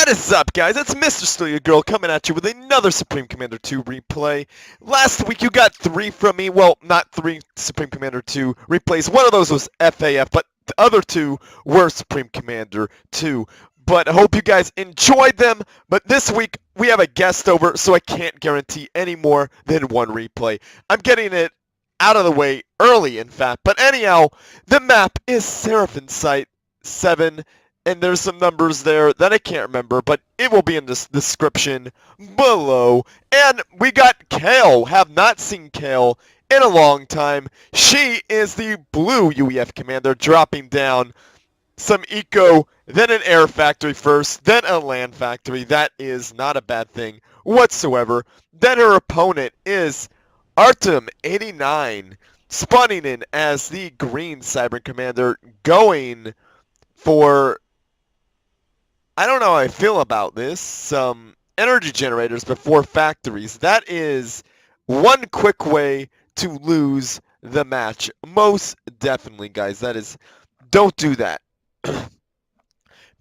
What is up, guys? It's Mr.StealUrGurl coming at you with another Supreme Commander 2 replay. Last week you got 3 from me. Well, not 3 Supreme Commander 2 replays. One of those was FAF, but the other 2 were Supreme Commander 2. But I hope you guys enjoyed them. But this week we have a guest over, so I can't guarantee any more than 1 replay. I'm getting it out of the way early, in fact. But anyhow, the map is Seraphim VII. And there's some numbers there that I can't remember, but it will be in the description below. And we got Kael. Have not seen Kael in a long time. She is the blue UEF commander, dropping down some eco, then an air factory first, then a land factory. That is not a bad thing whatsoever. Then her opponent is Artem89, spawning in as the green Cyber commander, going for... I don't know how I feel about this. Some energy generators before factories. That is one quick way to lose the match. Most definitely, guys. That is, don't do that.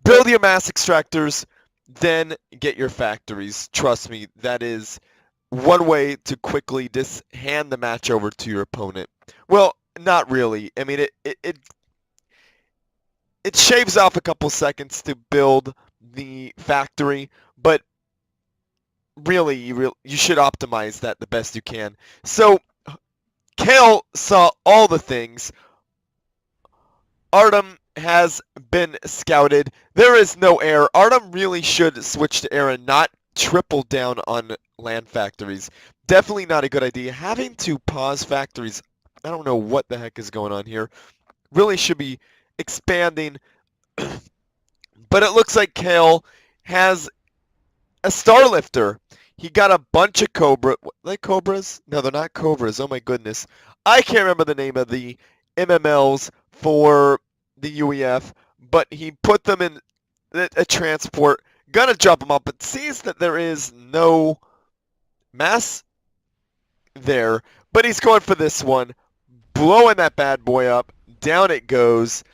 Build your mass extractors, then get your factories. Trust me, that is one way to quickly just hand the match over to your opponent. Well, not really. I mean, it shaves off a couple seconds to build the factory, but really you should optimize that the best you can. So Kael saw all the things. Artem has been scouted. There is no air. Artem really should switch to air and not triple down on land factories. Definitely not a good idea. Having to pause factories, I don't know what the heck is going on here. Really should be expanding. But it looks like Kael has a Starlifter. He got a bunch of Cobra. Are they Cobras? No, they're not Cobras. Oh my goodness. I can't remember the name of the MMLs for the UEF, but he put them in a transport. Gonna drop them up, but sees that there is no mass there. But he's going for this one. Blowing that bad boy up. Down it goes.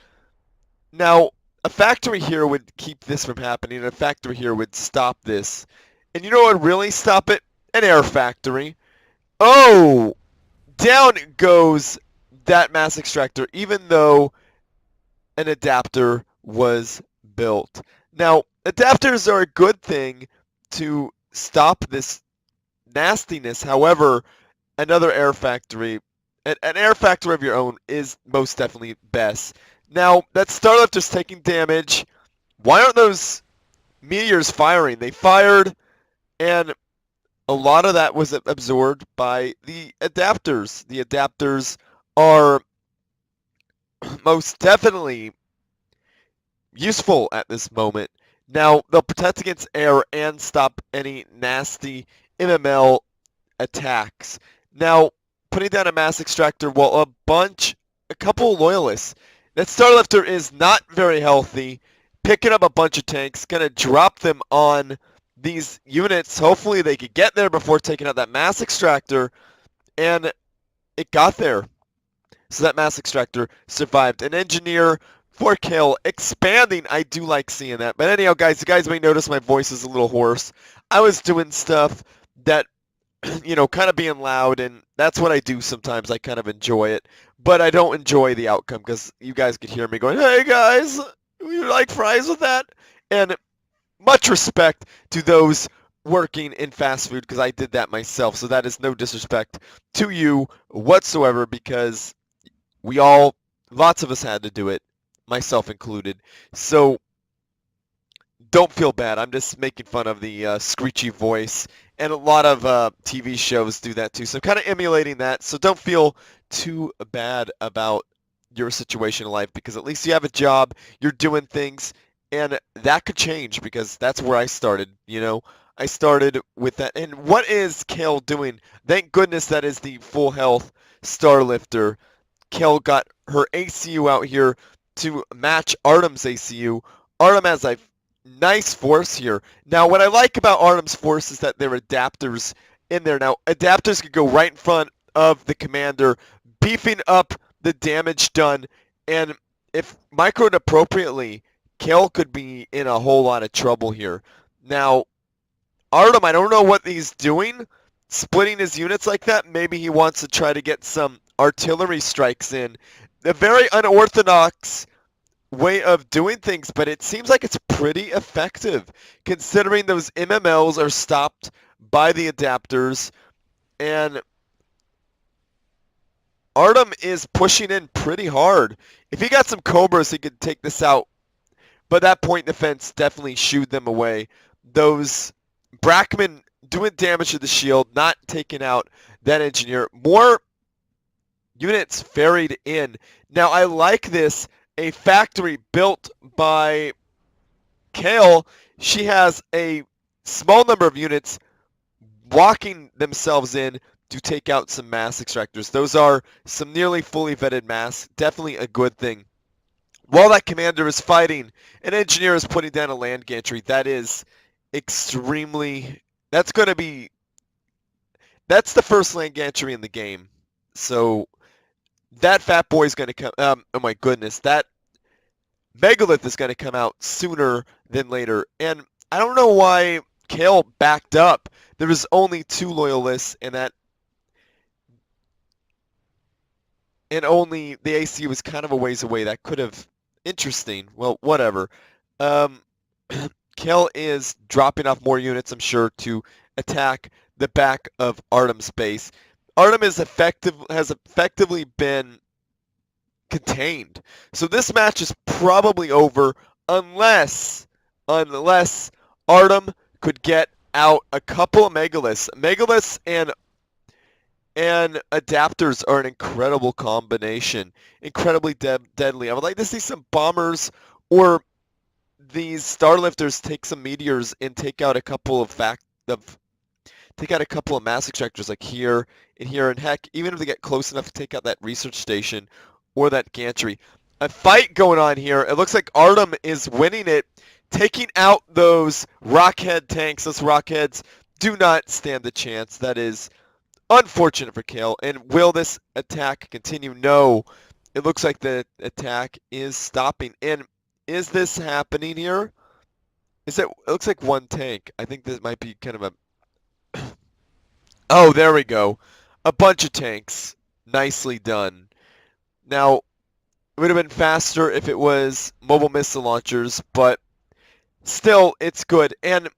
Now, a factory here would keep this from happening, and a factory here would stop this. And you know what would really stop it? An air factory. Oh! Down goes that mass extractor, even though an adapter was built. Now, adapters are a good thing to stop this nastiness. However, another air factory, an air factory of your own, is most definitely best. Now, that Starlifter's taking damage. Why aren't those meteors firing? They fired, and a lot of that was absorbed by the adapters. The adapters are most definitely useful at this moment. Now, they'll protect against air and stop any nasty MML attacks. Now, putting down a mass extractor, well, a couple loyalists. That Starlifter is not very healthy. Picking up a bunch of tanks, gonna drop them on these units. Hopefully they could get there before taking out that mass extractor, and it got there. So that mass extractor survived. An engineer for Kael expanding. I do like seeing that. But anyhow, guys, you guys may notice my voice is a little hoarse. I was doing stuff that, you know, kind of being loud, and that's what I do sometimes. I kind of enjoy it. But I don't enjoy the outcome because you guys could hear me going, "Hey guys, you like fries with that?" And much respect to those working in fast food because I did that myself. So that is no disrespect to you whatsoever because lots of us had to do it, myself included. So don't feel bad. I'm just making fun of the screechy voice. And a lot of TV shows do that too. So I'm kind of emulating that. So don't feel too bad about your situation in life because at least you have a job, you're doing things, and that could change because that's where I started, you know. I started with that. And what is Kael doing? Thank goodness that is the full health Starlifter. Kael got her ACU out here to match Artem's ACU. Artem has a nice force here. Now, what I like about Artem's force is that there are adapters in there. Now, adapters could go right in front of the commander, beefing up the damage done. And if microed appropriately, Kael could be in a whole lot of trouble here. Now, Artem, I don't know what he's doing, splitting his units like that. Maybe he wants to try to get some artillery strikes in. A very unorthodox way of doing things, but it seems like it's pretty effective, considering those MMLs are stopped by the adapters, and Artem is pushing in pretty hard. If he got some Cobras, he could take this out, but that point defense definitely shooed them away. Those Brackman doing damage to the shield, not taking out that engineer. More units ferried in. Now, I like this. A factory built by Kael. She has a small number of units walking themselves in to take out some mass extractors. Those are some nearly fully vetted mass. Definitely a good thing. While that commander is fighting, an engineer is putting down a land gantry. That is extremely... That's the first land gantry in the game. So that fat boy is going to come... oh my goodness. That megalith is going to come out sooner than later. And I don't know why Kael backed up. There was only 2 loyalists, and only the AC was kind of a ways away. That could have... Interesting. Well, whatever. Kael is dropping off more units, I'm sure, to attack the back of Artem's base. Artem has effectively been contained. So this match is probably over unless Artem could get out a couple of megaliths. Megaliths and adapters are an incredible combination. Incredibly deadly. I would like to see some bombers or these starlifters take some meteors and take out a couple of mass extractors like here and here, and heck, even if they get close enough to take out that research station or that gantry. A fight going on here. It looks like Artem is winning it, taking out those rockhead tanks. Those rockheads do not stand a chance. That is unfortunate for Kael. And will this attack continue? No. It looks like the attack is stopping. And is this happening here? It looks like one tank. I think this might be kind of a... Oh, there we go. A bunch of tanks. Nicely done. Now, it would have been faster if it was mobile missile launchers, but still, it's good. And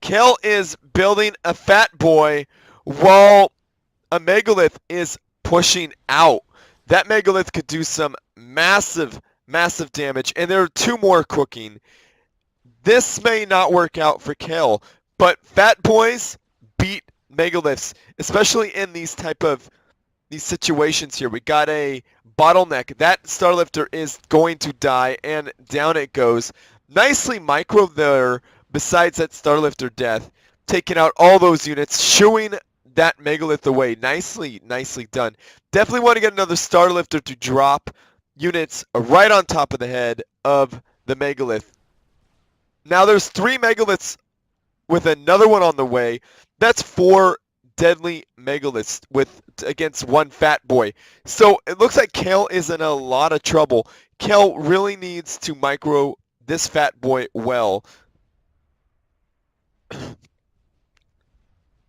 Kael is building a fat boy while a megalith is pushing out. That megalith could do some massive damage, and there are 2 more cooking. This may not work out for Kael, but fat boys beat megaliths, especially in these situations here. We got a bottleneck. That starlifter is going to die, and down it goes. Nicely micro there, besides that starlifter death, taking out all those units, shooing that megalith away. Nicely done. Definitely want to get another starlifter to drop units right on top of the head of the megalith. Now there's 3 megaliths with another one on the way. That's 4 deadly megaliths against 1 fat boy. So it looks like Kael is in a lot of trouble. Kael really needs to micro this fat boy well.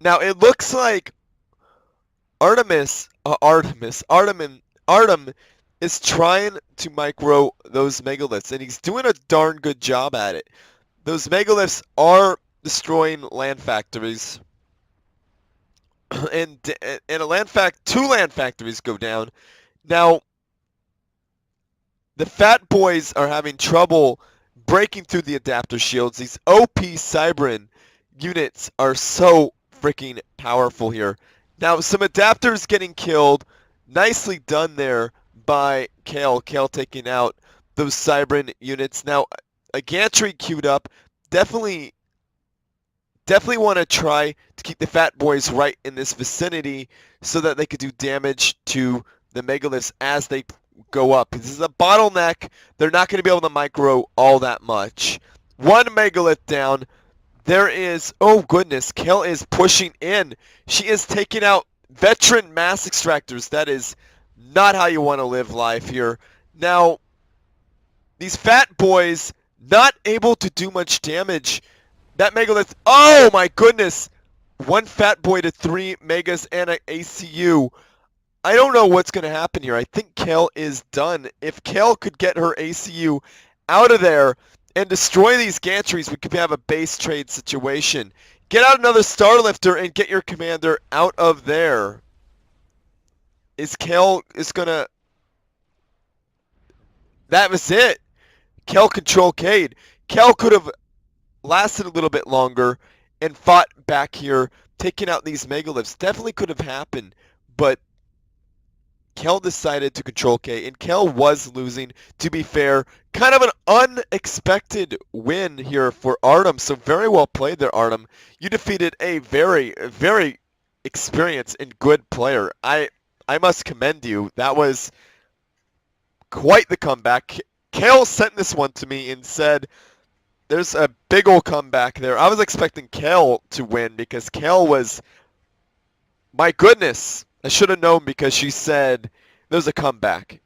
Now it looks like Artem is trying to micro those megaliths, and he's doing a darn good job at it. Those megaliths are destroying land factories. And 2 land factories go down. Now, the fat boys are having trouble breaking through the adapter shields. These OP Cybran units are so freaking powerful here. Now, some adapters getting killed. Nicely done there by Kael. Kael taking out those Cybran units. Now, a gantry queued up. Definitely want to try to keep the fat boys right in this vicinity so that they could do damage to the megaliths as they go up. This is a bottleneck. They're not going to be able to micro all that much. 1 megalith down. There is... Oh, goodness. Kael is pushing in. She is taking out veteran mass extractors. That is not how you want to live life here. Now, these fat boys not able to do much damage. That Megalith, oh my goodness! One Fat Boy to 3 Megas and an ACU. I don't know what's going to happen here. I think Kael is done. If Kael could get her ACU out of there and destroy these gantries, we could have a base trade situation. Get out another Starlifter and get your commander out of there. Kael going to... That was it. Kael control Cade. Kael could have lasted a little bit longer and fought back here, taking out these megaliths. Definitely could have happened, but Kael decided to control K, and Kael was losing, to be fair. Kind of an unexpected win here for Artem, so very well played there, Artem. You defeated a very, very experienced and good player. I must commend you. That was quite the comeback. Kael sent this one to me and said, there's a big old comeback there. I was expecting Kael to win because Kael was, my goodness, I should have known because she said there's a comeback.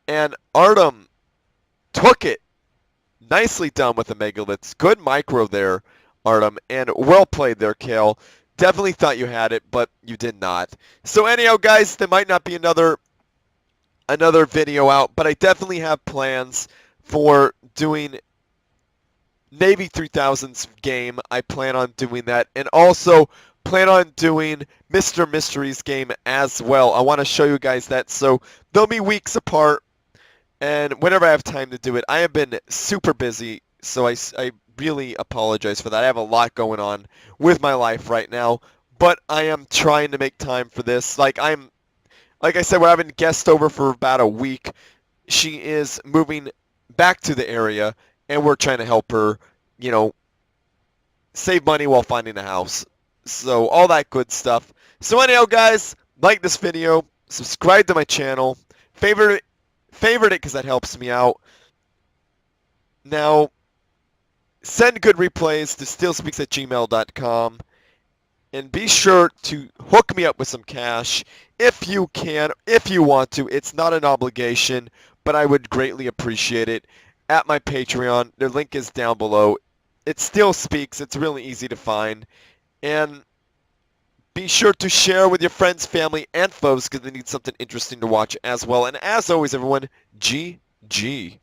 And Artem took it. Nicely done with the Megaliths. Good micro there, Artem. And well played there, Kael. Definitely thought you had it, but you did not. So anyhow, guys, there might not be another video out, but I definitely have plans for doing Navy 3000's game. I plan on doing that, and also plan on doing Mr. Mystery's game as well. I want to show you guys that, so they'll be weeks apart, and whenever I have time to do it. I have been super busy, so I really apologize for that. I have a lot going on with my life right now, but I am trying to make time for this. Like I said, we're having a guest over for about a week. She is moving back to the area, and we're trying to help her, you know, save money while finding a house. So all that good stuff. So anyhow, guys, like this video, subscribe to my channel, favorite it because that helps me out. Now, send good replays to StealSpeaks@gmail.com. And be sure to hook me up with some cash if you can, if you want to. It's not an obligation, but I would greatly appreciate it at my Patreon. Their link is down below. It StealSpeaks. It's really easy to find. And be sure to share with your friends, family, and foes because they need something interesting to watch as well. And as always, everyone, GG.